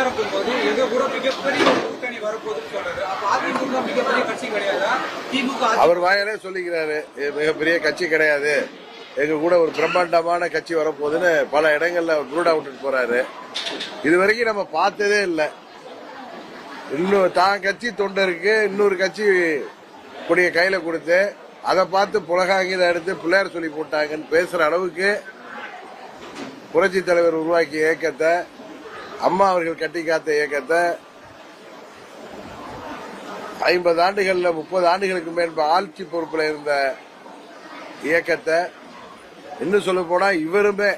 பிரச்சாரம் போகும்போது எங்க கூட மிகப்பெரிய கூட்டணி வரப்போகுதுன்னு சொல்றாரு. அப்ப அதிமுக மிகப்பெரிய கட்சி கிடையாதா? திமுக அவர் வாயிலே சொல்லிக்கிறாரு, மிகப்பெரிய கட்சி கிடையாது, எங்க கூட ஒரு பிரம்மாண்டமான கட்சி வரப்போகுதுன்னு பல இடங்கள்ல ப்ரூடா விட்டுட்டு போறாரு. இது வரைக்கும் நம்ம பார்த்ததே இல்லை. இன்னும் தான் கட்சி தொண்டருக்கு இன்னொரு கட்சி கொடிய கையில கொடுத்து அதை பார்த்து புலகாங்கித எடுத்து பிள்ளையார் சொல்லி போட்டாங்கன்னு பேசுற அளவுக்கு புரட்சி தலைவர் உருவாக்கிய இயக்கத்தை, அம்மா அவர்கள் கட்டி காத்த இயக்கத்தை 50 ஆண்டுகள்ல 30 ஆண்டுகளுக்கு மேற்ப ஆட்சி பொறுப்புல இருந்த இயக்கத்தை, இன்னும் சொல்ல போனா இவருமே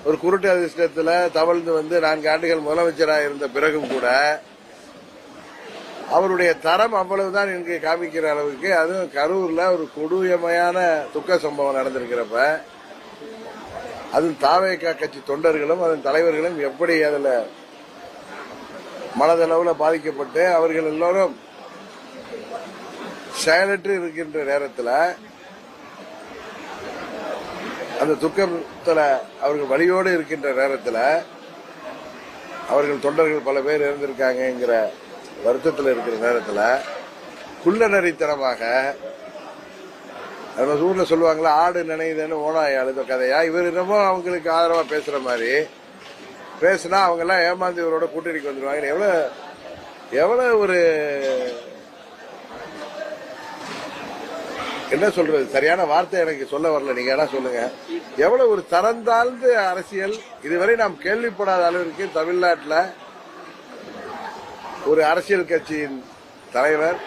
ஒரு குருட்டு அதிர்ஷ்டத்துல தவழ்ந்து வந்து 4 ஆண்டுகள் முதலமைச்சராக இருந்த பிறகும் கூட அவருடைய தரம் அவ்வளவுதான் என்று காமிக்கிற அளவுக்கு, அதுவும் கரூர்ல ஒரு கொடூரமான துக்க சம்பவம் நடந்திருக்கிறப்ப அதுவும் தாவேகா கட்சி தொண்டர்களும் அதன் தலைவர்களும் எப்படி அதுல மனதளவுல பாதிக்கப்பட்டு அவர்கள் எல்லோரும் செயலற்று இருக்கின்ற நேரத்தில், அந்த துக்கத்துல அவர்கள் வலியோடு இருக்கின்ற நேரத்தில் அவர்கள் தொண்டர்கள் பல பேர் இருந்திருக்காங்கிற வருத்தத்தில் இருக்கிற நேரத்தில் குள்ளநரித்தனமாக, நம்ம ஊர்ல சொல்லுவாங்களா ஆடு நினைதுன்னு ஓனாய் அழுத கதையா, இவர் என்னமோ அவங்களுக்கு ஆதரவா பேசுற மாதிரி பேசினா அவங்க எல்லாம் ஏமாந்து இவரோட கூட்டணிக்கு வந்துருவாங்க. எவ்வளவு ஒரு என்ன சொல்றது, சரியான வார்த்தை எனக்கு சொல்ல வரல, நீங்க என்ன சொல்லுங்க. எவ்வளவு ஒரு தரந்தாழ்ந்த அரசியல், இதுவரை நாம் கேள்விப்படாத அளவிற்கு தமிழ்நாட்டில் ஒரு அரசியல் கட்சியின் தலைவர்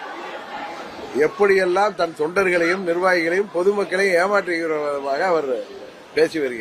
எப்படியெல்லாம் தன் தொண்டர்களையும் நிர்வாகிகளையும் பொதுமக்களையும் ஏமாற்றுகிற விதமாக அவர் பேசி வருகிறார்.